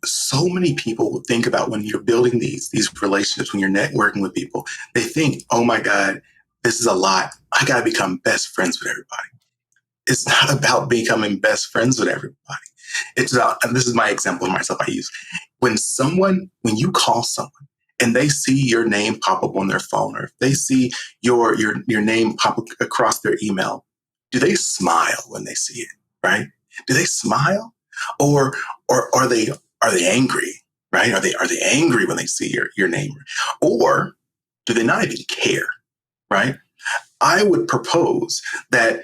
so many people think about when you're building these relationships, when you're networking with people, they think, oh my God, this is a lot. I got to become best friends with everybody. It's not about becoming best friends with everybody. It's about, and this is my example of myself I use. When you call someone and they see your name pop up on their phone, or if they see your name pop up across their email, do they smile when they see it, right? Do they smile? Or are they angry, right? Are they angry when they see your name? Or do they not even care, right? I would propose that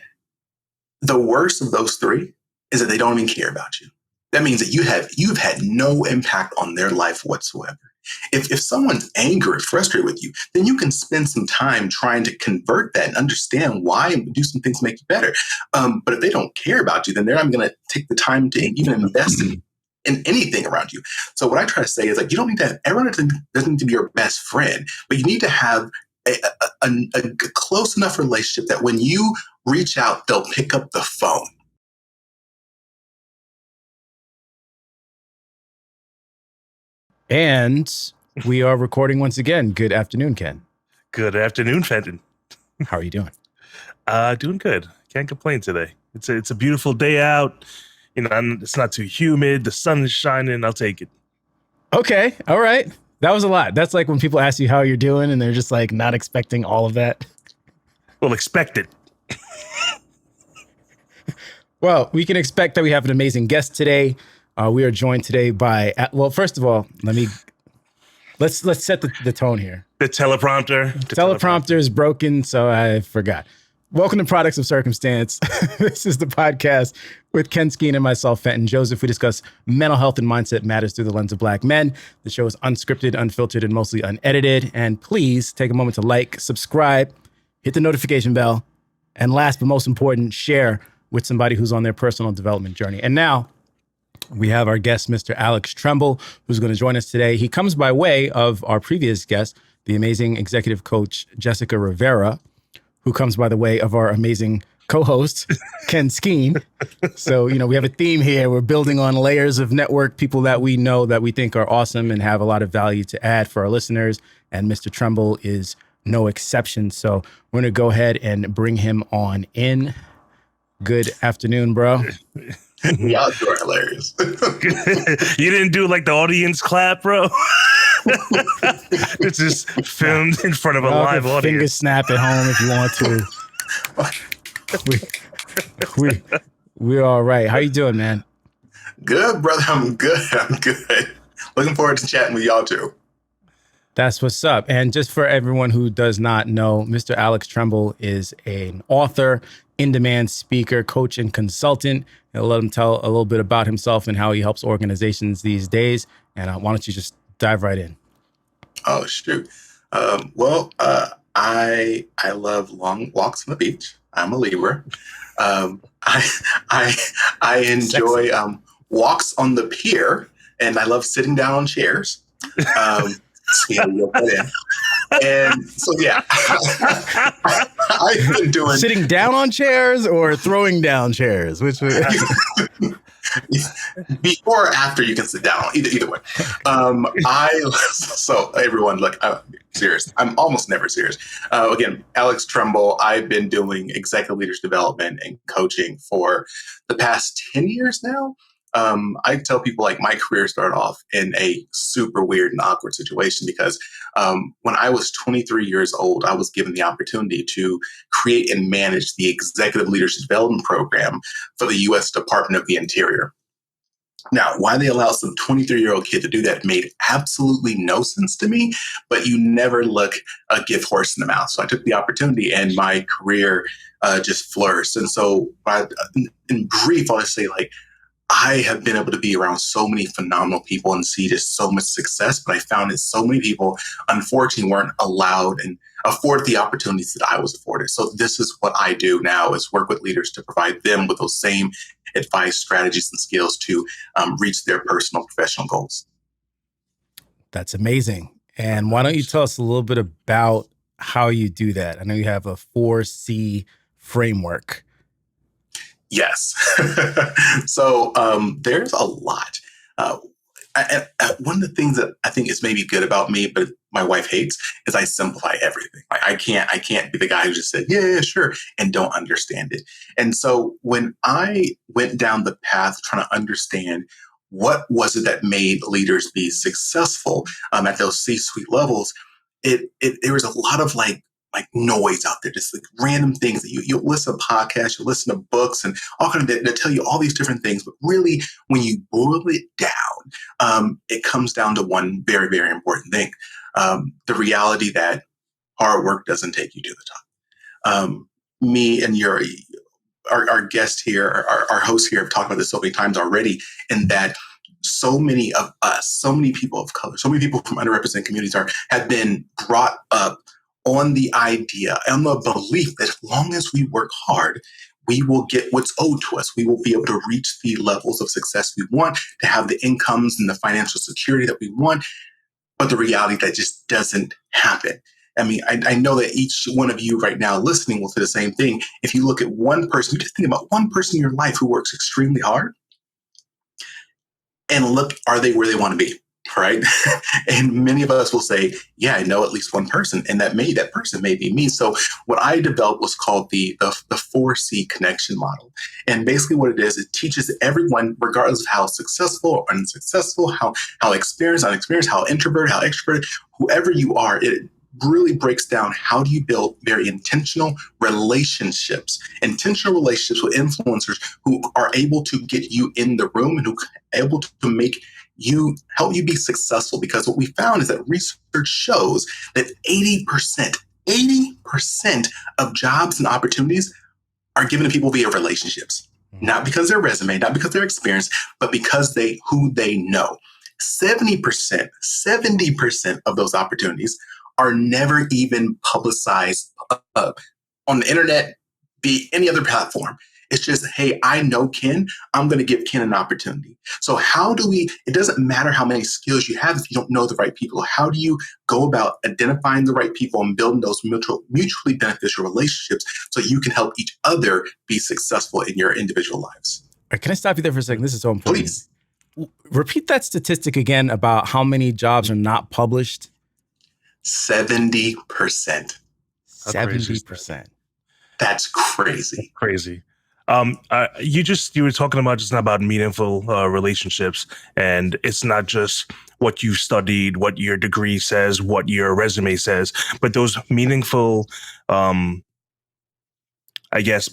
the worst of those three is that they don't even care about you. That means that you've had no impact on their life whatsoever. If someone's angry or frustrated with you, then you can spend some time trying to convert that and understand why and do some things to make you better. But if they don't care about you, then they're not going to take the time to even invest in anything around you. So what I try to say is, like, you don't need to have, everyone doesn't need to be your best friend, but you need to have a close enough relationship that when you reach out, they'll pick up the phone. And we are recording once again. Good afternoon, Ken. Good afternoon, Fenton. How are you doing? Doing good. Can't complain today. It's a beautiful day out. You know, it's not too humid. The sun is shining. I'll take it. Okay. All right. That was a lot. That's like when people ask you how you're doing and they're just like not expecting all of that. Well, expect it. Well, we can expect that we have an amazing guest today. We are joined today by, well, first of all, let's set the tone here. The teleprompter. The teleprompter is broken, so I forgot. Welcome to Products of Circumstance. This is the podcast with Ken Skeen and myself, Fenton Joseph. We discuss mental health and mindset matters through the lens of Black men. The show is unscripted, unfiltered, and mostly unedited. And please take a moment to like, subscribe, hit the notification bell, and last but most important, share with somebody who's on their personal development journey. And now we have our guest, Mr. Alex Tremble, who's going to join us today. He comes by way of our previous guest, the amazing executive coach, Jessica Rivera, who comes by the way of our amazing co-host, Ken Skeen. So, you know, we have a theme here. We're building on layers of network, people that we know that we think are awesome and have a lot of value to add for our listeners. And Mr. Tremble is no exception. So we're going to go ahead and bring him on in. Good afternoon, bro. Y'all are hilarious. You didn't do like the audience clap, bro? It's just filmed in front of a live audience. Finger snap at home if you want to. We're all right. How you doing, man? Good, brother. I'm good. Looking forward to chatting with y'all too. That's what's up. And just for everyone who does not know, Mr. Alex Tremble is an author, in-demand speaker, coach, and consultant. I'll let him tell a little bit about himself and how he helps organizations these days. And why don't you just dive right in? Oh, shoot. I love long walks on the beach. I'm a Libra. I enjoy walks on the pier, and I love sitting down on chairs. And so, yeah, I've been doing sitting down on chairs or throwing down chairs, which before or after you can sit down, either way. So everyone, look, serious. I'm almost never serious. Again, Alex Tremble. I've been doing executive leadership development and coaching for the past 10 years now. I tell people, like, my career started off in a super weird and awkward situation because when I was 23 years old, I was given the opportunity to create and manage the executive leadership development program for the U.S. Department of the Interior. Now, why they allow some 23-year-old kid to do that made absolutely no sense to me, but you never look a gift horse in the mouth. So I took the opportunity and my career just flourished. And so in brief, I'll just say, like, I have been able to be around so many phenomenal people and see just so much success, but I found that so many people, unfortunately, weren't allowed and afforded the opportunities that I was afforded. So this is what I do now, is work with leaders to provide them with those same advice, strategies, and skills to reach their personal professional goals. That's amazing. And why don't you tell us a little bit about how you do that? I know you have a 4C framework. Yes. So there's a lot. one of the things that I think is maybe good about me, but my wife hates, is I simplify everything. Like I can't be the guy who just said, yeah, sure, and don't understand it. And so when I went down the path trying to understand what was it that made leaders be successful at those C-suite levels, there was a lot of like noise out there, just like random things that you listen to podcasts, you listen to books and all kind of, they tell you all these different things. But really, when you boil it down, it comes down to one very, very important thing. The reality that hard work doesn't take you to the top. Me and our guest here, our host here have talked about this so many times already, in that so many of us, so many people of color, so many people from underrepresented communities have been brought up on the idea and the belief that as long as we work hard, we will get what's owed to us. We will be able to reach the levels of success we want, to have the incomes and the financial security that we want. But the reality that just doesn't happen. I mean, I know that each one of you right now listening will say the same thing. If you look at one person, you just think about one person in your life who works extremely hard, and look, are they where they want to be? Right. And many of us will say, yeah, I know at least one person, and that person may be me. So what I developed was called the 4C connection model. And basically what it is, it teaches everyone, regardless of how successful or unsuccessful, how experienced, unexperienced, how introverted, how extroverted, whoever you are, it really breaks down how do you build very intentional relationships with influencers who are able to get you in the room and who are able to help you be successful. Because what we found is that research shows that 80% of jobs and opportunities are given to people via relationships, not because of their resume, not because of their experience, but because who they know. 70% of those opportunities are never even publicized on the internet, be any other platform. It's just, hey, I know Ken, I'm going to give Ken an opportunity. So it doesn't matter how many skills you have if you don't know the right people. How do you go about identifying the right people and building those mutually beneficial relationships so you can help each other be successful in your individual lives? Can I stop you there for a second? This is so important. Please. Repeat that statistic again about how many jobs are not published. 70%. 70%. That's crazy. Crazy. You were talking about just now about meaningful relationships, and it's not just what you studied, what your degree says, what your resume says, but those meaningful,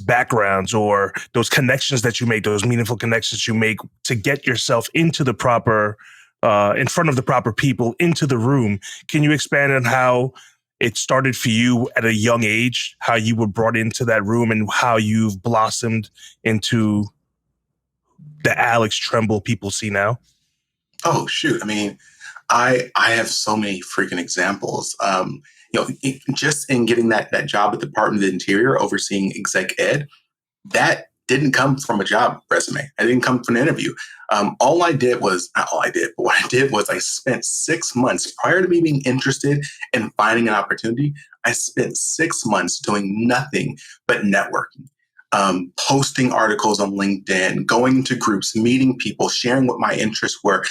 backgrounds, or those connections that you make, those meaningful connections you make to get yourself into the proper, in front of the proper people, into the room. Can you expand on how it started for you at a young age, how you were brought into that room and how you've blossomed into the Alex Tremble people see now? Oh, shoot. I mean, I have so many freaking examples. Just in getting that job at the Department of the Interior overseeing exec ed, that didn't come from a job resume. I didn't come from an interview. What I did was I spent 6 months prior to me being interested in finding an opportunity. I spent 6 months doing nothing but networking, posting articles on LinkedIn, going into groups, meeting people, sharing what my interests were,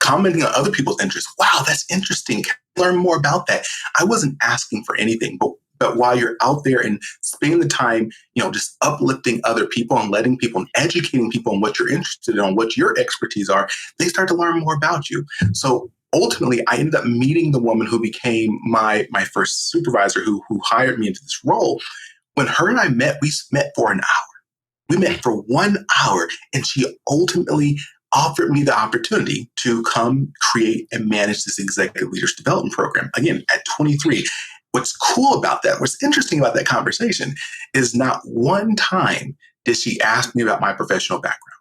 commenting on other people's interests. Wow, that's interesting. Learn more about that. I wasn't asking for anything, but while you're out there and spending the time, just uplifting other people and letting people and educating people on what you're interested in, what your expertise are, they start to learn more about you. So ultimately, I ended up meeting the woman who became my first supervisor, who hired me into this role. When her and I met, we met for an hour. We met for 1 hour, and she ultimately offered me the opportunity to come create and manage this executive leaders development program. Again, at 23. What's cool about that, what's interesting about that conversation is not one time did she ask me about my professional background.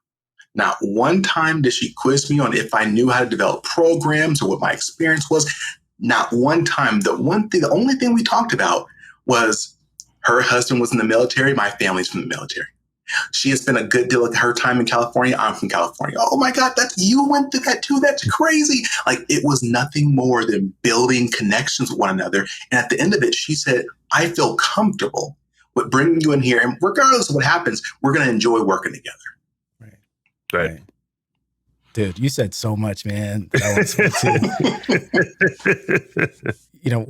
Not one time did she quiz me on if I knew how to develop programs or what my experience was. Not one time. The only thing we talked about was her husband was in the military, my family's from the military. She has spent a good deal of her time in California. I'm from California. Oh my God, you went through that too. That's crazy. Like, it was nothing more than building connections with one another. And at the end of it, she said, I feel comfortable with bringing you in here. And regardless of what happens, we're going to enjoy working together. Right. Dude, you said so much, man, that I want to speak to. You know,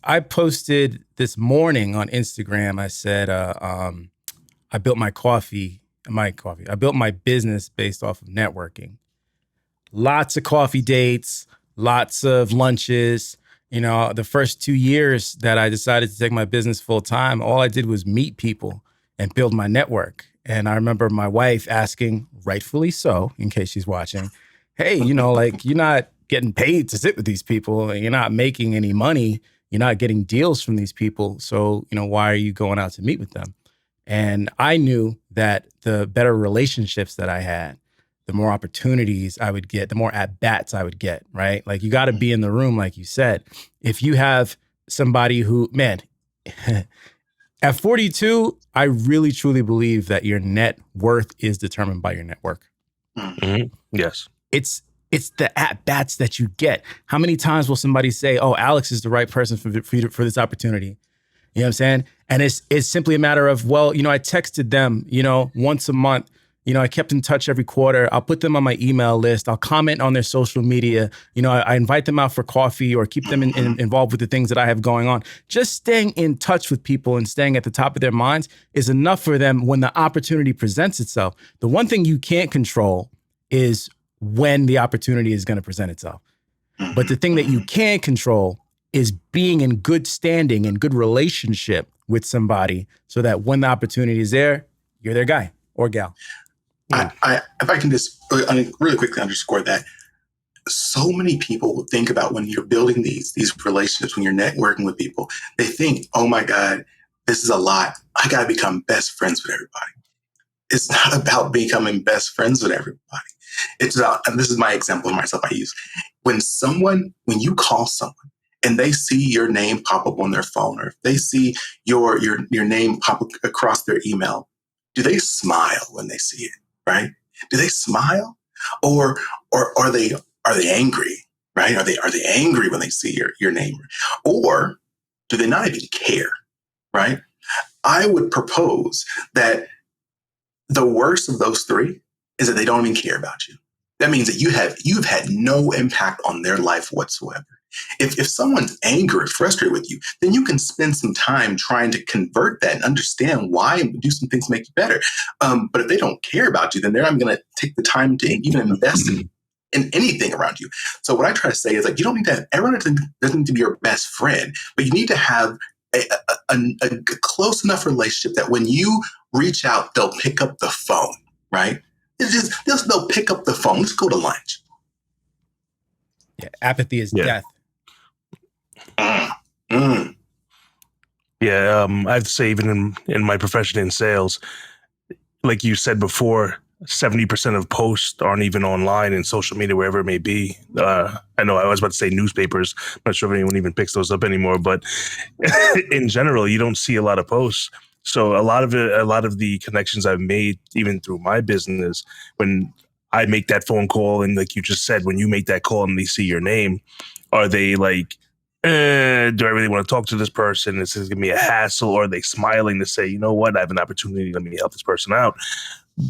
I posted this morning on Instagram. I said, I built I built my business based off of networking. Lots of coffee dates, lots of lunches. You know, the first 2 years that I decided to take my business full time, all I did was meet people and build my network. And I remember my wife asking, rightfully so, in case she's watching, hey, you know, like, you're not getting paid to sit with these people and you're not making any money. You're not getting deals from these people. So, you know, why are you going out to meet with them? And I knew that the better relationships that I had, the more opportunities I would get, the more at-bats I would get, right? Like, you got to be in the room, like you said. If you have somebody who, man, at 42, I really, truly believe that your net worth is determined by your network. Mm-hmm. Yes. It's the at-bats that you get. How many times will somebody say, oh, Alex is the right person for this opportunity? You know what I'm saying? And it's simply a matter of, well, you know, I texted them, you know, once a month. You know, I kept in touch every quarter. I'll put them on my email list. I'll comment on their social media. You know, I invite them out for coffee or keep them involved with the things that I have going on. Just staying in touch with people and staying at the top of their minds is enough for them when the opportunity presents itself. The one thing you can't control is when the opportunity is going to present itself. But the thing that you can control is being in good standing and good relationship with somebody so that when the opportunity is there, you're their guy or gal. If I can just really quickly underscore that, so many people think about when you're building these relationships, when you're networking with people, they think, oh my God, this is a lot. I got to become best friends with everybody. It's not about becoming best friends with everybody. It's about, and this is my example of myself I use. When you call someone and they see your name pop up on their phone, or if they see your name pop up across their email, do they smile when they see it? Right? Do they smile, or are they angry? Right? Are they angry when they see your name, or do they not even care? Right? I would propose that the worst of those three is that they don't even care about you. That means that you've had no impact on their life whatsoever. If someone's angry or frustrated with you, then you can spend some time trying to convert that and understand why and do some things to make you better. But if they don't care about you, then they're not going to take the time to even invest in anything around you. So what I try to say is, like, you don't need to have, everyone doesn't need to be your best friend, but you need to have a close enough relationship that when you reach out, they'll pick up the phone, right? They'll pick up the phone. Let's go to lunch. Yeah, apathy is death. Yeah, I have to say, even in my profession in sales, like you said before, 70% of posts aren't even online in social media, wherever it may be. I know I was about to say newspapers. I'm not sure if anyone even picks those up anymore, but in general, you don't see a lot of posts. So a lot of the connections I've made, even through my business, when I make that phone call, and like you just said, when you make that call and they see your name, are they like, do I really want to talk to this person? This is going to be a hassle. Or are they smiling to say, you know what, I have an opportunity. Let me help this person out.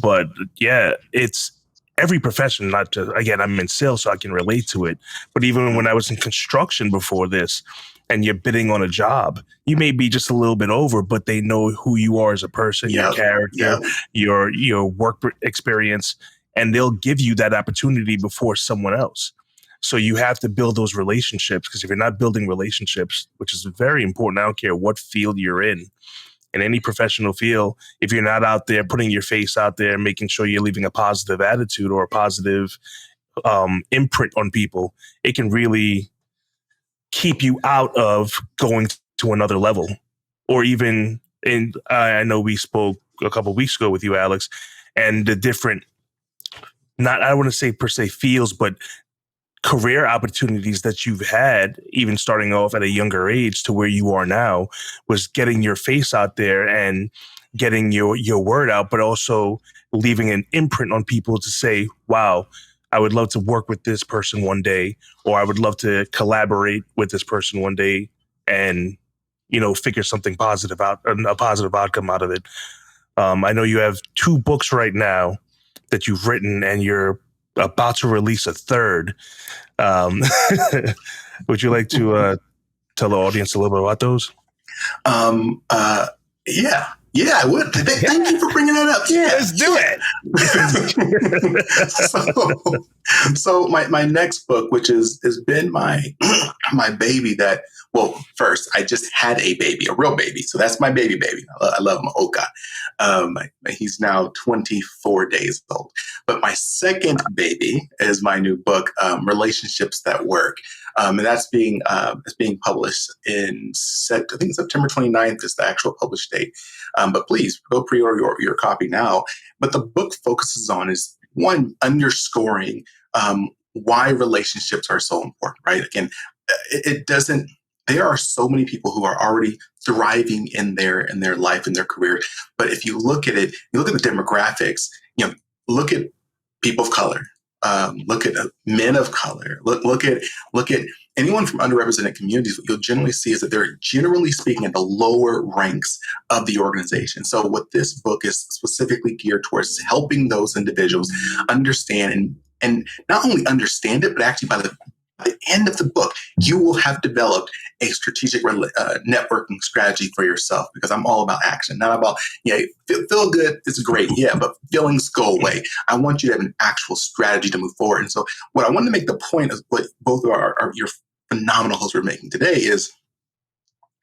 But yeah, it's every profession, not just, again, I'm in sales, so I can relate to it. But even when I was in construction before this, and you're bidding on a job, you may be just a little bit over, but they know who you are as a person, your character, your work experience, and they'll give you that opportunity before someone else. So you have to build those relationships, because if you're not building relationships, which is very important, I don't care what field you're in any professional field, if you're not out there putting your face out there, making sure you're leaving a positive attitude or a positive imprint on people, it can really keep you out of going to another level. Or even I know we spoke a couple of weeks ago with you, Alex, and the different, not, I want to say per se fields, but career opportunities that you've had, even starting off at a younger age to where you are now, was getting your face out there and getting your word out, but also leaving an imprint on people to say, wow, I would love to work with this person one day, or I would love to collaborate with this person one day and, you know, figure something positive out, a positive outcome out of it. I know you have 2 books right now that you've written, and you're about to release a third. Would you like to tell the audience a little bit about those? Yeah, I would. Thank you for bringing that up. Yeah, Let's do it. So my next book, which has been my my baby that, well, first, I just had a baby, a real baby. So that's my baby. I love him. Oh, God. He's now 24 days old. But my second baby is my new book, Relationships That Work. And that's being published in, I think September 29th is the actual published date. But please go pre-order your copy now. But the book focuses on is, one, underscoring why relationships are so important, right? Again, it doesn't, there are so many people who are already thriving in their life, in their career. But if you look at it, you look at the demographics, look at people of color, look at men of color, look at anyone from underrepresented communities. What you'll generally see is that they're generally speaking at the lower ranks of the organization. So what this book is specifically geared towards is helping those individuals understand and not only understand it, but actually by the end of the book, you will have developed a strategic networking strategy for yourself, because I'm all about action, not about, feel good, it's great, but feelings go away. I want you to have an actual strategy to move forward. And so what I wanted to make the point of what both of your phenomenal hosts were making today is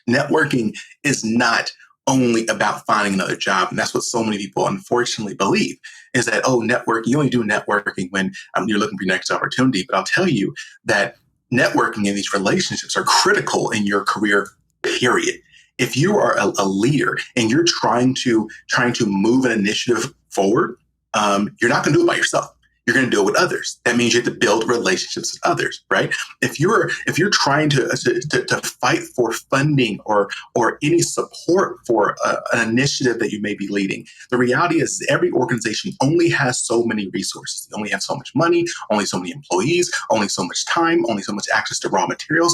networking is not only about finding another job. And that's what so many people unfortunately believe, is that, you only do networking when you're looking for your next opportunity. But I'll tell you that networking in these relationships are critical in your career, period. If you are a leader and you're trying to move an initiative forward, you're not going to do it by yourself. You're going to do it with others. That means you have to build relationships with others, right? If you're trying to fight for funding or any support for an initiative that you may be leading, the reality is every organization only has so many resources. They only have so much money, only so many employees, only so much time, only so much access to raw materials.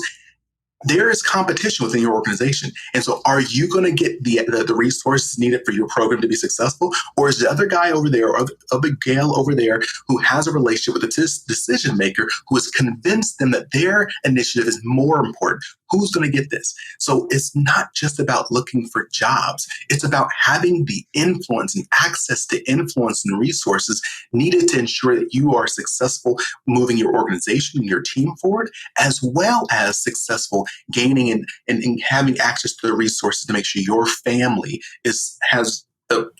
There is competition within your organization. And so are you going to get the resources needed for your program to be successful? Or is the other guy over there or the other gal over there who has a relationship with a decision maker who has convinced them that their initiative is more important? Who's going to get this? So it's not just about looking for jobs. It's about having the influence and access to influence and resources needed to ensure that you are successful moving your organization and your team forward, as well as successful gaining and having access to the resources to make sure your family has the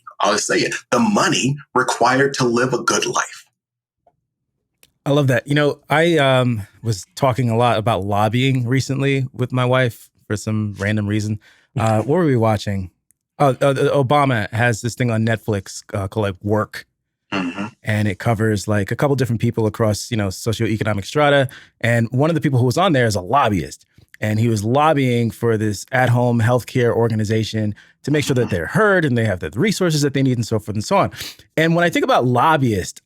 money required to live a good life. I love that. I was talking a lot about lobbying recently with my wife for some random reason. What were we watching? Obama has this thing on Netflix called Work. Mm-hmm. And it covers like a couple different people across, socioeconomic strata. And one of the people who was on there is a lobbyist. And he was lobbying for this at-home healthcare organization to make sure that they're heard and they have the resources that they need and so forth and so on. And when I think about lobbyists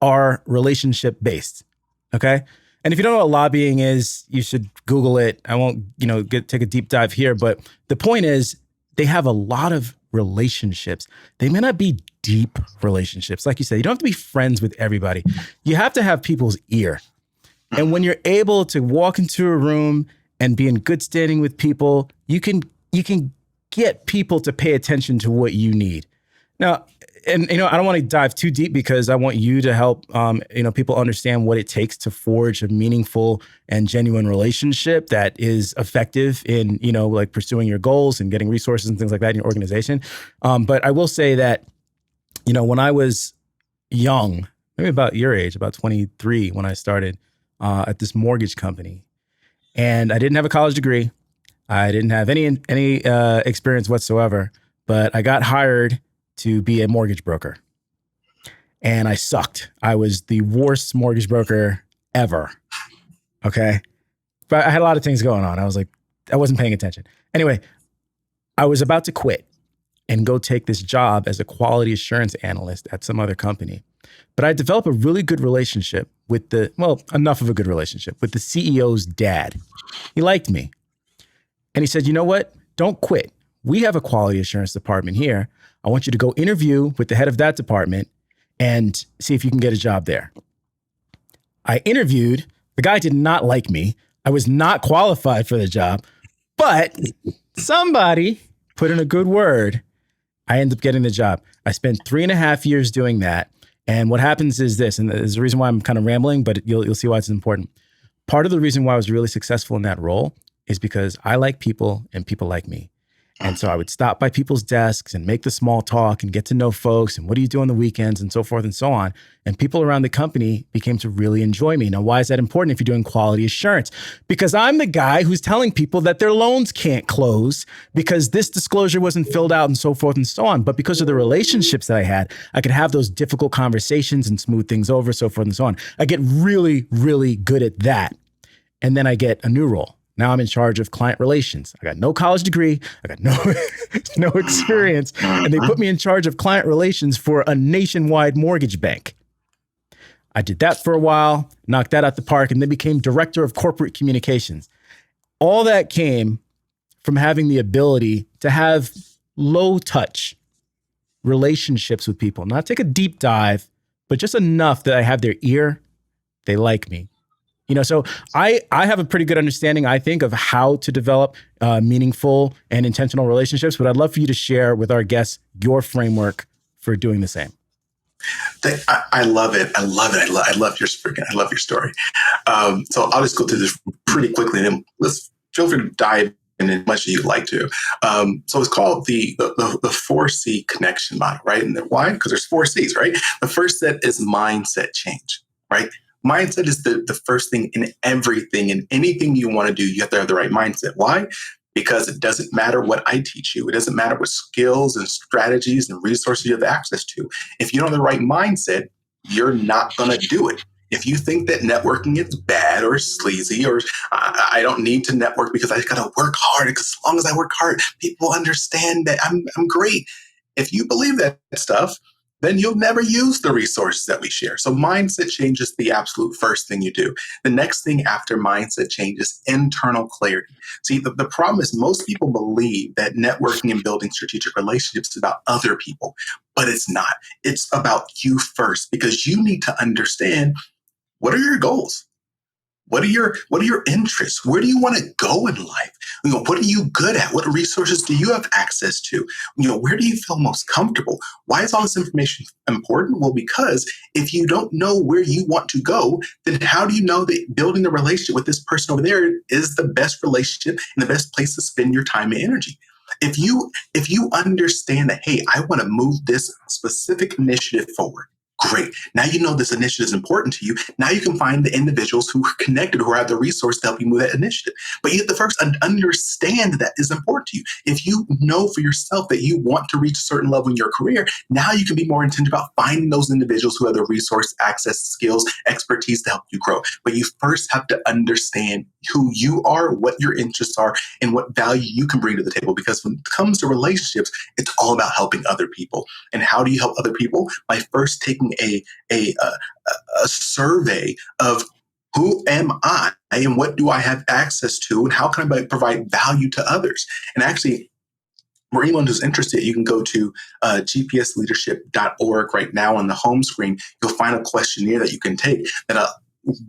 are relationship-based, okay? And if you don't know what lobbying is, you should Google it. I won't, take a deep dive here, but the point is they have a lot of relationships. They may not be deep relationships. Like you said, you don't have to be friends with everybody. You have to have people's ear. And when you're able to walk into a room and be in good standing with people, you can get people to pay attention to what you need. Now, and I don't want to dive too deep because I want you to help people understand what it takes to forge a meaningful and genuine relationship that is effective in like pursuing your goals and getting resources and things like that in your organization. But I will say that when I was young, maybe about your age, about 23, when I started at this mortgage company, and I didn't have a college degree, I didn't have any experience whatsoever, but I got hired to be a mortgage broker. And I sucked. I was the worst mortgage broker ever. Okay. But I had a lot of things going on. I wasn't paying attention. Anyway, I was about to quit and go take this job as a quality assurance analyst at some other company. But I developed a really good relationship with enough of a good relationship with the CEO's dad. He liked me. And he said, you know what? Don't quit. We have a quality assurance department here. I want you to go interview with the head of that department. and see if you can get a job there. I interviewed. The guy did not like me. I was not qualified for the job, but somebody put in a good word. I ended up getting the job. I spent 3.5 years doing that. And what happens is this, and there's a reason why I'm kind of rambling, but you'll see why it's important. Part of the reason why I was really successful in that role is because I like people and people like me. And so I would stop by people's desks and make the small talk and get to know folks and what do you do on the weekends and so forth and so on. And people around the company became to really enjoy me. Now, why is that important if you're doing quality assurance? Because I'm the guy who's telling people that their loans can't close because this disclosure wasn't filled out and so forth and so on. But because of the relationships that I had, I could have those difficult conversations and smooth things over, so forth and so on. I get really, really good at that. And then I get a new role. Now I'm in charge of client relations. I got no college degree. I got no experience. And they put me in charge of client relations for a nationwide mortgage bank. I did that for a while, knocked that out the park, and then became director of corporate communications. All that came from having the ability to have low touch relationships with people. Not take a deep dive, but just enough that I have their ear. They like me. So I have a pretty good understanding, I think, of how to develop meaningful and intentional relationships, but I'd love for you to share with our guests your framework for doing the same. I love it. I love your story. So I'll just go through this pretty quickly, and then let's feel free to dive in as much as you'd like to. So it's called the 4C connection model, right? And why? Because there's 4 C's, right? The first set is mindset change, right? Mindset is the first thing in everything, and anything you want to do, you have to have the right mindset. Why? Because it doesn't matter what I teach you. It doesn't matter what skills and strategies and resources you have access to. If you don't have the right mindset, you're not going to do it. If you think that networking is bad or sleazy, or I don't need to network because I got to work hard, because as long as I work hard, people understand that I'm great. If you believe that stuff, then you'll never use the resources that we share. So mindset change is the absolute first thing you do. The next thing after mindset change is internal clarity. See, the problem is most people believe that networking and building strategic relationships is about other people, but it's not. It's about you first, because you need to understand, what are your goals? What are your interests? Where do you want to go in life? What are you good at? What resources do you have access to? Where do you feel most comfortable? Why is all this information important? Well, because if you don't know where you want to go, then how do you know that building a relationship with this person over there is the best relationship and the best place to spend your time and energy? If you understand that, hey, I want to move this specific initiative forward, great. Now you know this initiative is important to you. Now you can find the individuals who are connected, who have the resource to help you move that initiative. But you have to first understand that is important to you. If you know for yourself that you want to reach a certain level in your career, now you can be more intentional about finding those individuals who have the resource, access, skills, expertise to help you grow. But you first have to understand who you are, what your interests are, and what value you can bring to the table. Because when it comes to relationships, it's all about helping other people. And how do you help other people? By first taking a survey of who am I and what do I have access to, and how can I provide value to others. And actually, for anyone who's interested, you can go to gpsleadership.org right now. On the home screen, you'll find a questionnaire that you can take that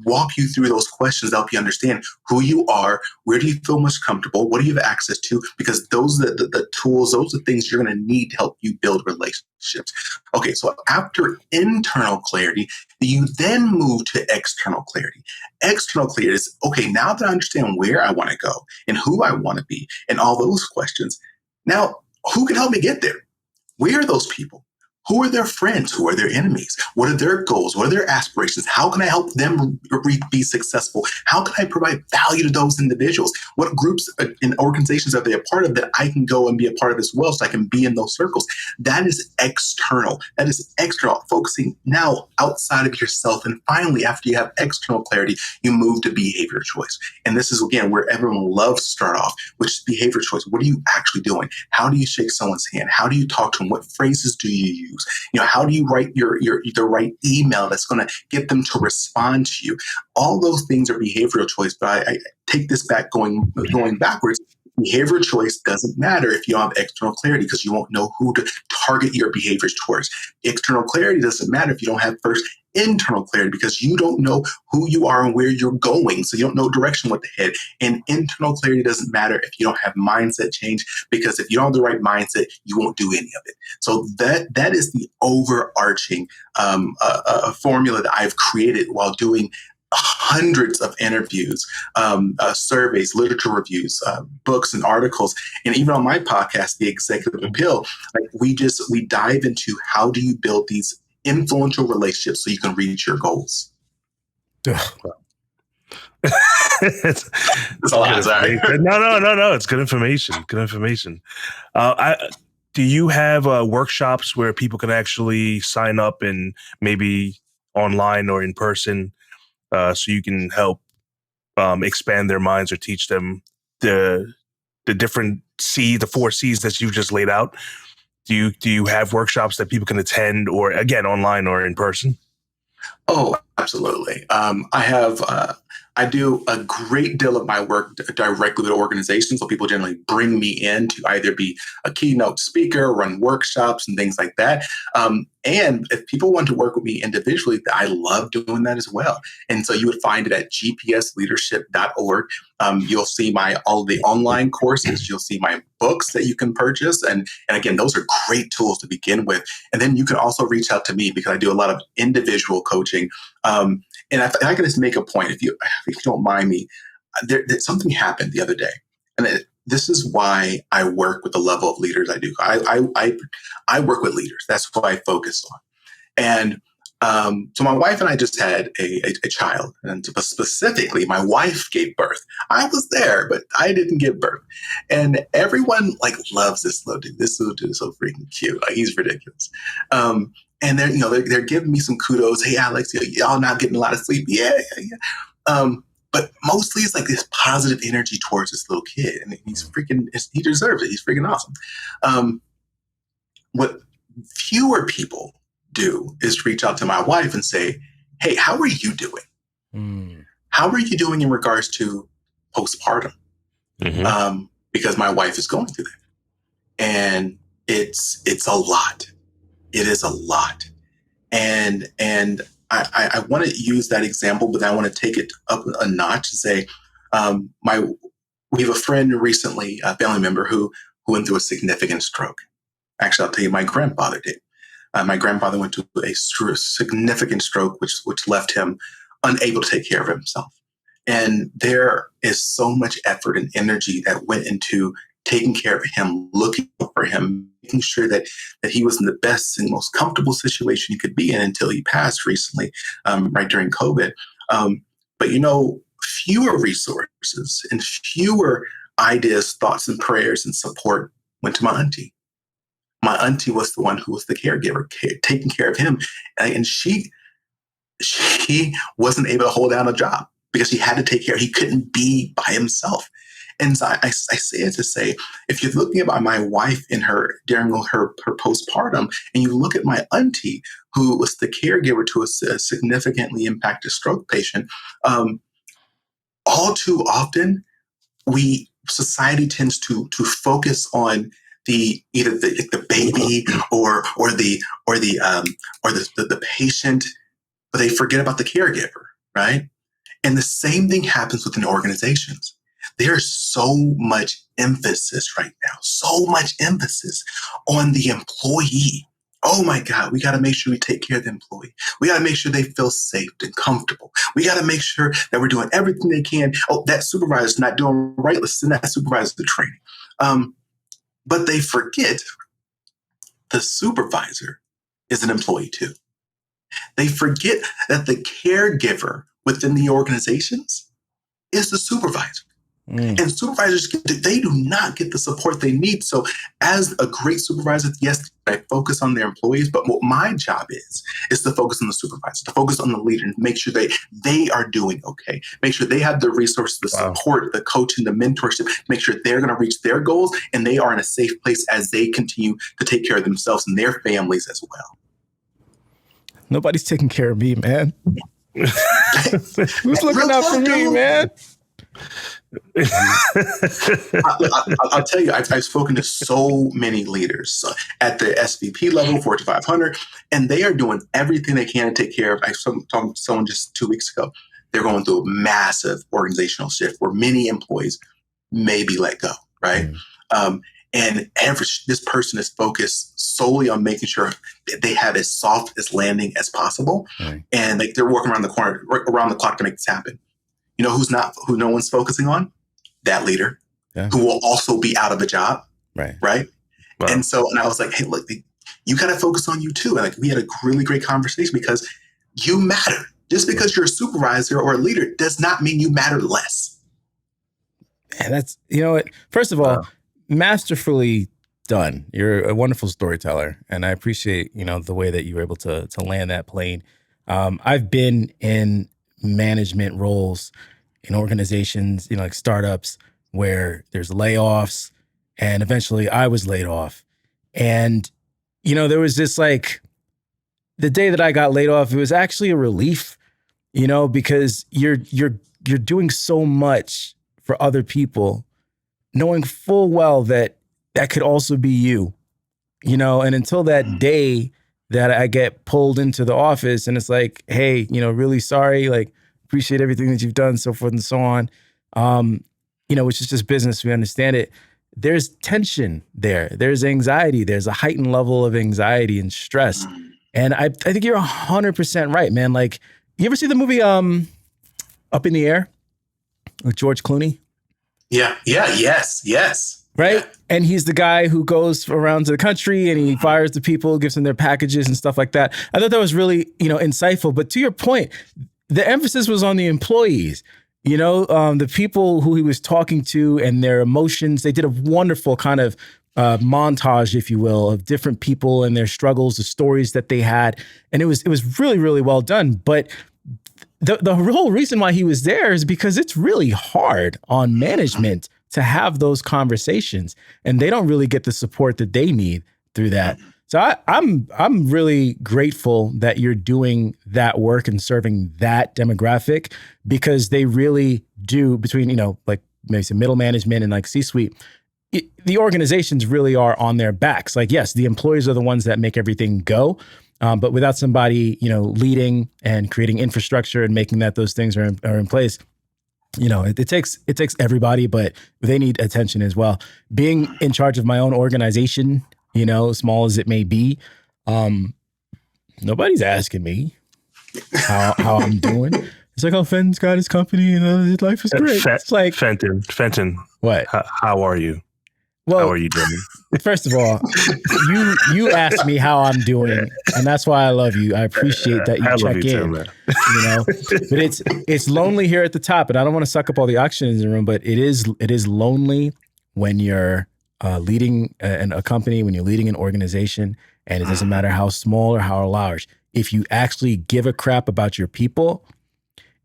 walk you through those questions to help you understand who you are, where do you feel most comfortable, what do you have access to, because those are the tools, those are things you're going to need to help you build relationships. Okay, so after internal clarity, you then move to external clarity. External clarity is, okay, now that I understand where I want to go and who I want to be and all those questions, now who can help me get there? Where are those people? Who are their friends? Who are their enemies? What are their goals? What are their aspirations? How can I help them be successful? How can I provide value to those individuals? What groups and organizations are they a part of that I can go and be a part of as well, so I can be in those circles? That is external. That is external, focusing now outside of yourself. And finally, after you have external clarity, you move to behavior choice. And this is, again, where everyone loves to start off, which is behavior choice. What are you actually doing? How do you shake someone's hand? How do you talk to them? What phrases do you use? How do you write the right email that's going to get them to respond to you? All those things are behavioral choice. But I take this back, going backwards. Behavior choice doesn't matter if you don't have external clarity, because you won't know who to target your behaviors towards. External clarity doesn't matter if you don't have first internal clarity, because you don't know who you are and where you're going. So you don't know direction with the head. And internal clarity doesn't matter if you don't have mindset change, because if you don't have the right mindset, you won't do any of it. So that is the overarching formula that I've created while doing hundreds of interviews, surveys, literature reviews, books and articles, and even on my podcast, The Executive Appeal, like we dive into how do you build these influential relationships so you can reach your goals. It's a lot. Sorry. No. It's good information. Good information. Do you have workshops where people can actually sign up, and maybe online or in person, so you can help expand their minds or teach them the different the 4 C's that you just laid out? Do you have workshops that people can attend, or again, online or in person? Oh, absolutely. I do a great deal of my work directly with organizations. So people generally bring me in to either be a keynote speaker, run workshops and things like that. And if people want to work with me individually, I love doing that as well. And so you would find it at gpsleadership.org. You'll see all the online courses. You'll see my books that you can purchase. And again, those are great tools to begin with. And then you can also reach out to me, because I do a lot of individual coaching. And if I can just make a point, if you don't mind me, something happened the other day. And this is why I work with the level of leaders I do. I work with leaders. That's what I focus on. And so my wife and I just had a child. And specifically, my wife gave birth. I was there, but I didn't give birth. And everyone loves this little dude. This little dude is so freaking cute. He's ridiculous. And they're giving me some kudos. Hey, Alex, y'all not getting a lot of sleep. Yeah. But mostly it's like this positive energy towards this little kid. And he deserves it. He's freaking awesome. What fewer people do is reach out to my wife and say, hey, how are you doing? How are you doing in regards to postpartum? Mm-hmm. Because my wife is going through that. And it's a lot. It is a lot. And I want to use that example, but I want to take it up a notch and say, we have a friend recently, a family member who went through a significant stroke. Actually, I'll tell you, my grandfather did. My grandfather went to a significant stroke, which left him unable to take care of himself. And there is so much effort and energy that went into taking care of him, looking for him, making sure that he was in the best and most comfortable situation he could be in until he passed recently, right during COVID. But fewer resources and fewer ideas, thoughts, and prayers and support went to my auntie. My auntie was the one who was the caregiver, taking care of him. And she wasn't able to hold down a job because she had to take care. He couldn't be by himself. And so I say it to say, if you're looking at my wife during her postpartum, and you look at my auntie, who was the caregiver to a significantly impacted stroke patient, all too often, society tends to focus on either the baby or the patient, but they forget about the caregiver, right? And the same thing happens within organizations. There's so much emphasis right now, on the employee. Oh my God, we got to make sure we take care of the employee. We got to make sure they feel safe and comfortable. We got to make sure that we're doing everything they can. Oh, that supervisor's not doing right. Let's send that supervisor to training. But they forget the supervisor is an employee too. They forget that the caregiver within the organizations is the supervisor. And supervisors, they do not get the support they need. So as a great supervisor, yes, I focus on their employees, but what my job is to focus on the supervisor, to focus on the leader, and make sure they are doing okay. Make sure they have the resources, the support, the coaching, the mentorship, make sure they're going to reach their goals and they are in a safe place as they continue to take care of themselves and their families as well. Nobody's taking care of me, man. Who's looking out for me, man? I'll tell you, I've spoken to so many leaders at the SVP level, Fortune 500, and they are doing everything they can to take care of. I was talking to someone just 2 weeks ago. They're going through a massive organizational shift where many employees may be let go, right? And this person is focused solely on making sure that they have as soft as landing as possible, and like they're working around the clock to make this happen. You know who no one's focusing on? That leader, who will also be out of a job, right? Wow. And I was like, hey, look, you got to focus on you too. And like we had a really great conversation because you matter. Just because you're a supervisor or a leader does not mean you matter less. And that's, you know what? First of all, masterfully done. You're a wonderful storyteller, and I appreciate, you know, the way that you were able to land that plane. I've been in management roles in organizations, you know, like startups where there's layoffs, and eventually I was laid off. And, you know, there was this like, the day that I got laid off, it was actually a relief, you know, because you're doing so much for other people, knowing full well that that could also be you, you know, and until that day that I get pulled into the office and it's like, hey, you know, really sorry, like, appreciate everything that you've done, so forth and so on. You know, which is just business. We understand it. There's tension there. There's anxiety. There's a heightened level of anxiety and stress. And I think you're 100% right, man. Like, you ever see the movie Up in the Air with George Clooney? Yeah. Yes. Right? Yeah. And he's the guy who goes around to the country and he fires the people, gives them their packages and stuff like that. I thought that was really, you know, insightful. But to your point, the emphasis was on the employees, you know, the people who he was talking to and their emotions. They did a wonderful kind of montage, if you will, of different people and their struggles, the stories that they had. And it was really, really well done. But the whole reason why he was there is because it's really hard on management to have those conversations, and they don't really get the support that they need through that. So I'm really grateful that you're doing that work and serving that demographic, because they really do, between, you know, like maybe some middle management and like C-suite, the organizations really are on their backs. Like, yes, the employees are the ones that make everything go. But without somebody, you know, leading and creating infrastructure and making that those things are in place, you know, it takes everybody, but they need attention as well. Being in charge of my own organization, you know, small as it may be, nobody's asking me how I'm doing. It's like, oh, Fenton's got his company and his life is great. It's like, Fenton. What? How are you? Well, how are you doing? First of all, you asked me how I'm doing, and that's why I love you. I appreciate that you check in. Too, man. You know, but it's lonely here at the top, and I don't want to suck up all the oxygen in the room, but it is lonely when you're leading a company, when you're leading an organization, and it doesn't matter how small or how large. If you actually give a crap about your people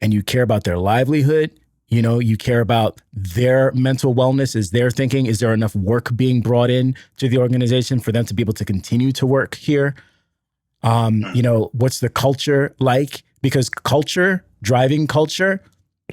and you care about their livelihood, you know, you care about their mental wellness. Is their thinking, is there enough work being brought in to the organization for them to be able to continue to work here? You know, what's the culture like? Because driving culture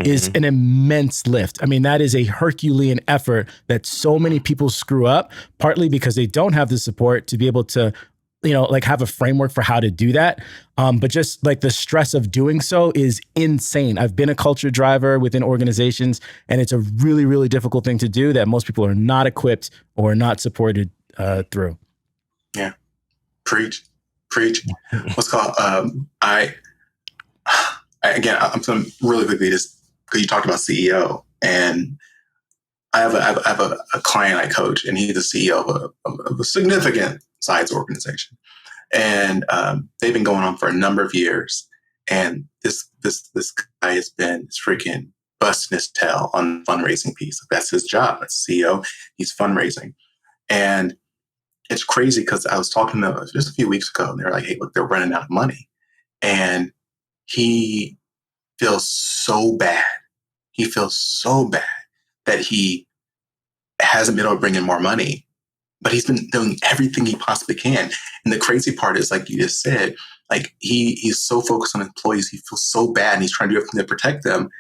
is an immense lift. I mean, that is a Herculean effort that so many people screw up, partly because they don't have the support to be able to, you know, like have a framework for how to do that. But just like the stress of doing so is insane. I've been a culture driver within organizations, and it's a really, really difficult thing to do that most people are not equipped or not supported through. Yeah. Preach. What's called, I'm going to really quickly just, because you talked about CEO, and I have a client I coach, and he's the CEO of a significant size organization, and they've been going on for a number of years. And this guy has been freaking busting his tail on the fundraising piece. That's his job. That's CEO. He's fundraising, and it's crazy because I was talking to them just a few weeks ago, and they're like, "Hey, look, they're running out of money," and he feels so bad. He feels so bad that he hasn't been able to bring in more money, but he's been doing everything he possibly can. And the crazy part is, like you just said, like he's so focused on employees. He feels so bad, and he's trying to do everything to protect them.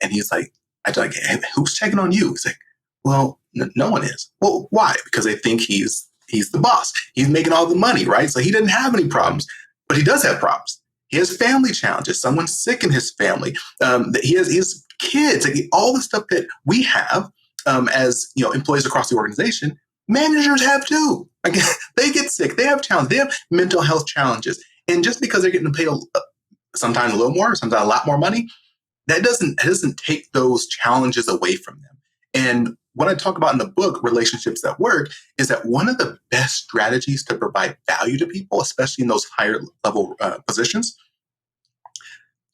And he's like, I like, hey, who's checking on you? He's like, well, no one is. Well, why? Because they think he's the boss. He's making all the money, right? So he doesn't have any problems, but he does have problems. He has family challenges. Someone's sick in his family. He has kids. Like, all the stuff that we have as employees across the organization, managers have too. Like, they get sick. They have challenges. They have mental health challenges. And just because they're getting paid sometimes a little more, sometimes a lot more money, that doesn't take those challenges away from them. And what I talk about in the book, Relationships That Work, is that one of the best strategies to provide value to people, especially in those higher level positions,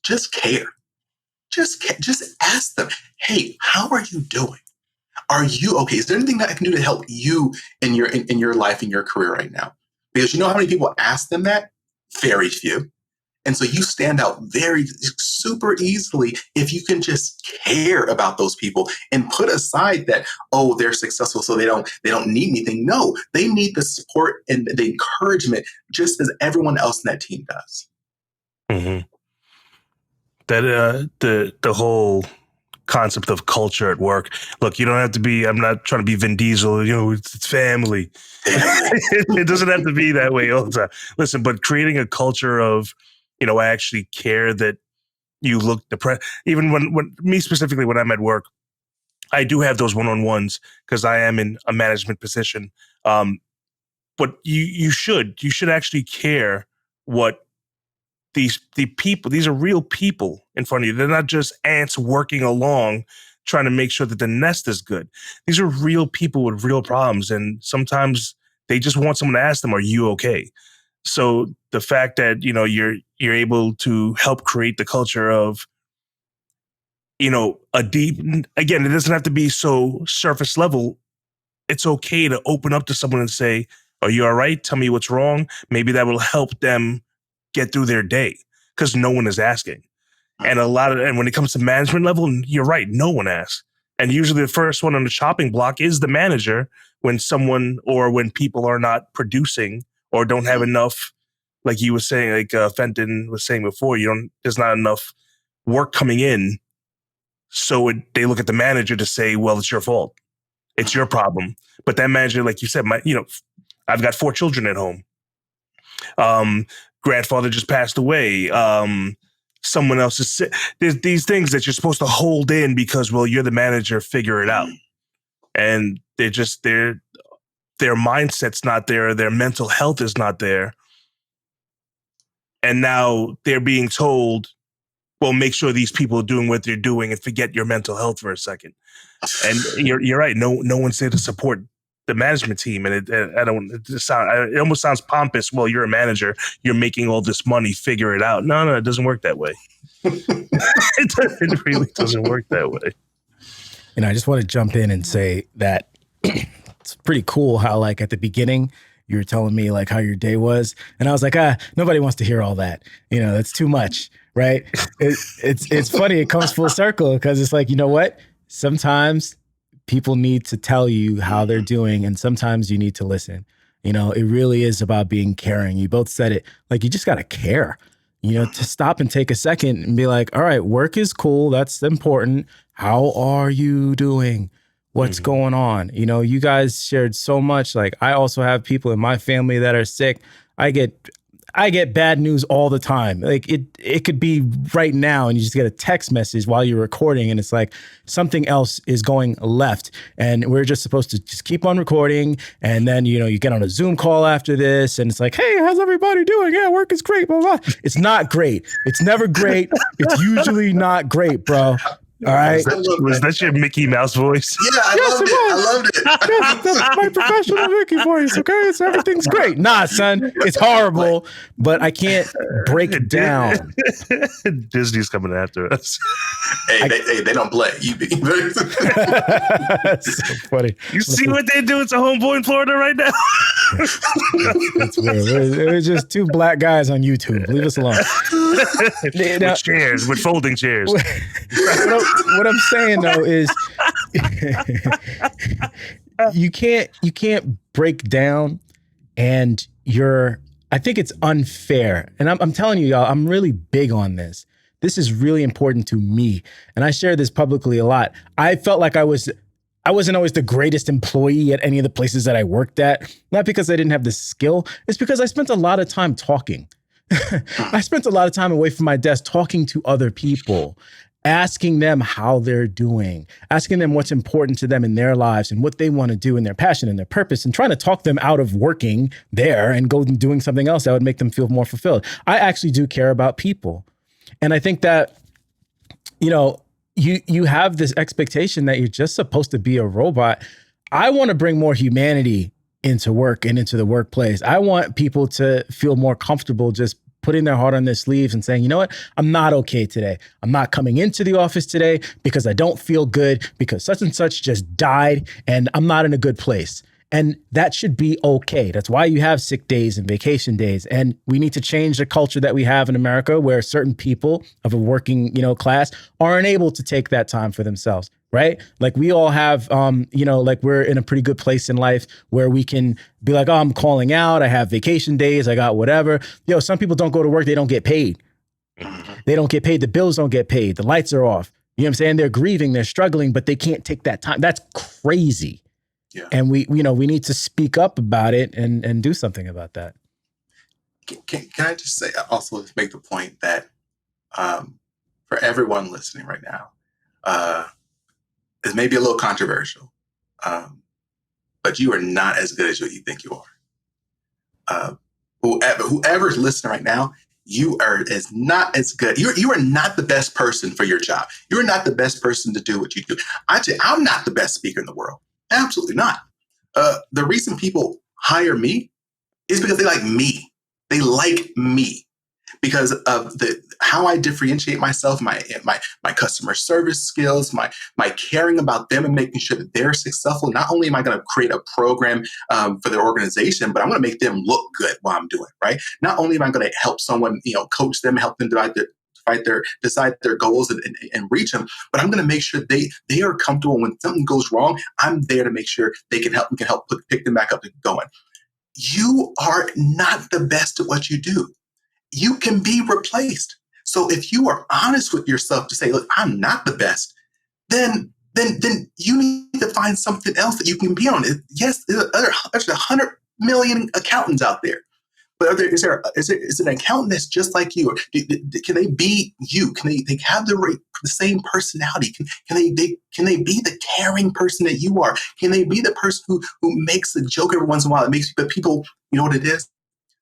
just care. Just ask them, hey, how are you doing? Are you okay? Is there anything that I can do to help you in your life, in your career right now? Because you know how many people ask them that? Very few. And so you stand out super easily if you can just care about those people and put aside that, oh, they're successful, so they don't need anything. No, they need the support and the encouragement just as everyone else in that team does. Mm-hmm. That the whole concept of culture at work. Look, you don't have to be, I'm not trying to be Vin Diesel, it's family. It doesn't have to be that way all the time. Listen, but creating a culture of, I actually care that you look depressed. Even when me specifically, when I'm at work, I do have those one-on-ones because I am in a management position. But you should actually care what the people, these are real people in front of you. They're not just ants working along trying to make sure that the nest is good. These are real people with real problems. And sometimes they just want someone to ask them, are you okay? So the fact that, you're able to help create the culture of, a deep, again, it doesn't have to be so surface level. It's okay to open up to someone and say, are you all right? Tell me what's wrong. Maybe that will help them get through their day because no one is asking. And and when it comes to management level, you're right, no one asks. And usually the first one on the chopping block is the manager when people are not producing or don't have enough, like you were saying, like Fenton was saying before, there's not enough work coming in. So they look at the manager to say, well, it's your fault. It's your problem. But that manager, like you said, I've got 4 children at home. Grandfather just passed away. Someone else is sick. There's these things that you're supposed to hold in because, well, you're the manager, figure it out. And they're just, their mindset's not there. Their mental health is not there. And now they're being told, well, make sure these people are doing what they're doing and forget your mental health for a second. And you're right. No one's there to support the management team. And it almost sounds pompous. Well, you're a manager, you're making all this money, figure it out. No, it doesn't work that way. It really doesn't work that way. I just want to jump in and say that it's pretty cool how, like, at the beginning, you were telling me like how your day was. And I was like, nobody wants to hear all that. That's too much, right? It's funny. It comes full circle because it's like, you know what? Sometimes people need to tell you how they're doing, and sometimes you need to listen. It really is about being caring. You both said it. Like, you just got to care, to stop and take a second and be like, all right, work is cool. That's important. How are you doing? What's going on? You guys shared so much. Like, I also have people in my family that are sick. I get bad news all the time. Like, it could be right now and you just get a text message while you're recording and it's like something else is going left and we're just supposed to just keep on recording. And then, you get on a Zoom call after this and it's like, hey, how's everybody doing? Yeah, work is great, blah, blah. It's not great. It's never great. It's usually not great, bro. All right. Was that your Mickey Mouse voice? Yeah, I loved it. Yes, that's my professional Mickey voice. Okay, so everything's great. Nah, son, it's horrible, but I can't break it down. Disney's coming after us. Hey, they don't play. That's so funny. You see what they're doing to homeboy in Florida right now? That's weird. We're just 2 black guys on YouTube. Leave us alone. With folding chairs. What I'm saying though is you can't break down, and I think it's unfair. And I'm telling you, y'all, I'm really big on this, This is really important to me. And I share this publicly a lot. I felt like I wasn't always the greatest employee at any of the places that I worked at, not because I didn't have the skill. It's because I spent a lot of time talking. I spent a lot of time away from my desk talking to other people, asking them how they're doing, asking them what's important to them in their lives and what they want to do and their passion and their purpose, and trying to talk them out of working there and go and doing something else that would make them feel more fulfilled. I actually do care about people. And I think that, you have this expectation that you're just supposed to be a robot. I want to bring more humanity into work and into the workplace. I want people to feel more comfortable just putting their heart on their sleeves and saying, you know what, I'm not okay today. I'm not coming into the office today because I don't feel good because such and such just died and I'm not in a good place. And that should be okay. That's why you have sick days and vacation days. And we need to change the culture that we have in America where certain people of a working, class aren't able to take that time for themselves, right? Like we all have, like we're in a pretty good place in life where we can be like, oh, I'm calling out. I have vacation days. I got whatever. Some people don't go to work. They don't get paid. They don't get paid. The bills don't get paid. The lights are off. You know what I'm saying? They're grieving. They're struggling, but they can't take that time. That's crazy. Yeah. And we need to speak up about it and do something about that. Can I just say, also make the point that for everyone listening right now, it may be a little controversial, but you are not as good as what you think you are. Whoever's listening right now, you are not as good. You are not the best person for your job. You're not the best person to do what you do. I'm not the best speaker in the world. Absolutely not. The reason people hire me is because they like me. They like me because of how I differentiate myself, my customer service skills, my caring about them and making sure that they're successful. Not only am I going to create a program for their organization, but I'm going to make them look good while I'm doing it, right? Not only am I going to help someone, coach them, help them decide their goals and reach them, but I'm going to make sure they are comfortable when something goes wrong. I'm there to make sure we can help pick them back up and going. You are not the best at what you do. You can be replaced. So if you are honest with yourself to say, look, I'm not the best, then you need to find something else that you can be on. Yes, there's 100 million accountants out there. But is an accountant that's just like you? Or can they be you? Can they have the same personality? Can they be the caring person that you are? Can they be the person who makes a joke every once in a while that makes people, you know what it is?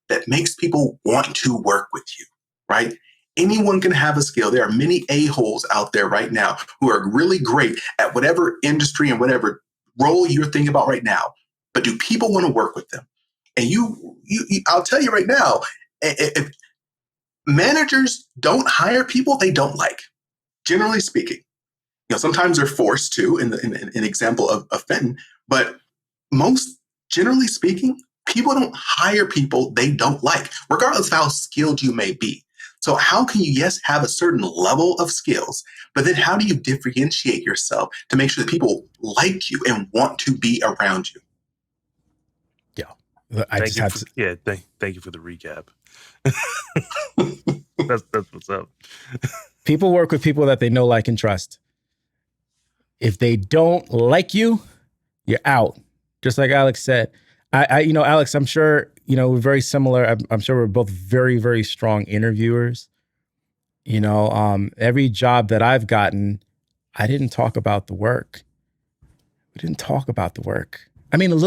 That makes people want to work with you, right? Anyone can have a skill. There are many a-holes out there right now who are really great at whatever industry and whatever role you're thinking about right now. But do people want to work with them? And I'll tell you right now, if managers don't hire people they don't like, generally speaking, sometimes they're forced to, in an example of Fenton, but most generally speaking, people don't hire people they don't like, regardless of how skilled you may be. So how can you, have a certain level of skills, but then how do you differentiate yourself to make sure that people like you and want to be around you? Thank you for the recap. that's what's up. People work with people that they know, like, and trust. If they don't like you, you're out. Just like Alex said. Alex, I'm sure, we're very similar. I'm sure we're both very, very strong interviewers. Every job that I've gotten, I didn't talk about the work. We didn't talk about the work. I mean, just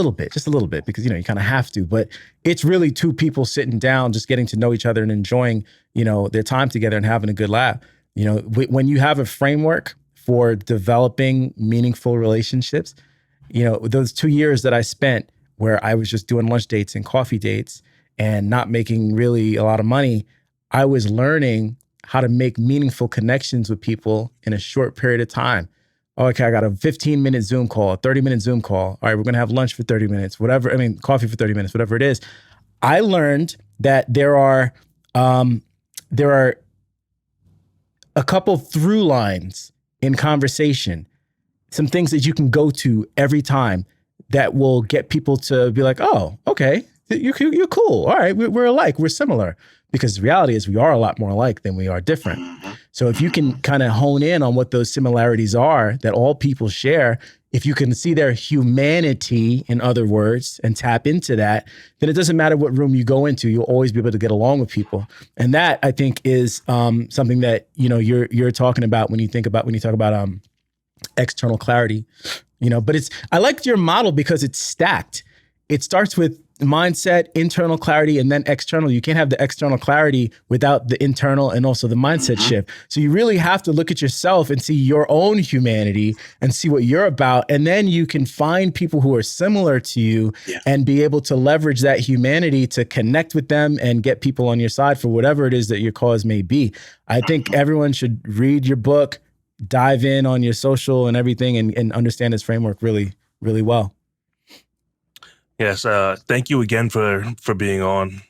a little bit, because, you kind of have to, but it's really two people sitting down, just getting to know each other and enjoying, their time together and having a good laugh. When you have a framework for developing meaningful relationships, those 2 years that I spent where I was just doing lunch dates and coffee dates and not making really a lot of money, I was learning how to make meaningful connections with people in a short period of time. Okay, I got a 15-minute Zoom call, a 30-minute Zoom call. All right, we're going to have lunch for 30 minutes, coffee for 30 minutes, whatever it is. I learned that there are a couple through lines in conversation, some things that you can go to every time that will get people to be like, oh, okay, You're cool. All right, we're alike. We're similar. Because the reality is we are a lot more alike than we are different. Mm-hmm. So if you can kind of hone in on what those similarities are that all people share, if you can see their humanity, in other words, and tap into that, then it doesn't matter what room you go into, you'll always be able to get along with people. And that, I think, is something that, you know, you're talking about when you talk about external clarity, you know. But I liked your model because it's stacked. It starts with mindset, internal clarity, and then external. You can't have the external clarity without the internal and also the mindset shift. So you really have to look at yourself and see your own humanity and see what you're about. And then you can find people who are similar to you and be able to leverage that humanity to connect with them and get people on your side for whatever it is that your cause may be. I think everyone should read your book, dive in on your social and everything, and understand this framework really, really well. Yes, thank you again for being on.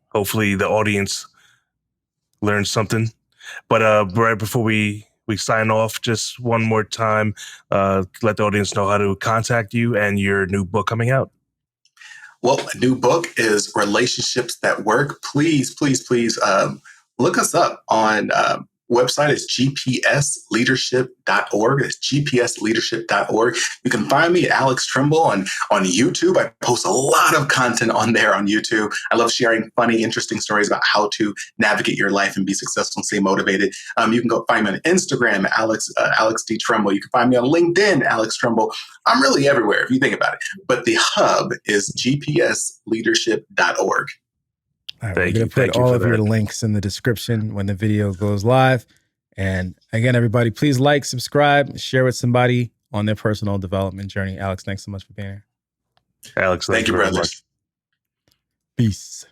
Hopefully the audience learned something. But right before we sign off, just one more time, let the audience know how to contact you and your new book coming out. Well, a new book is Relationships That Work. Please, please, please look us up on website is gpsleadership.org. It's gpsleadership.org. You can find me at Alex Tremble on YouTube. I post a lot of content on there on YouTube. I love sharing funny, interesting stories about how to navigate your life and be successful and stay motivated. You can go find me on Instagram, Alex D. Tremble. You can find me on LinkedIn, Alex Tremble. I'm really everywhere if you think about it. But the hub is gpsleadership.org. All right, we're going to put all of your links in the description when the video goes live. And again, everybody, please like, subscribe, share with somebody on their personal development journey. Alex, thanks so much for being here. Alex, thank you, very brothers. much. Peace.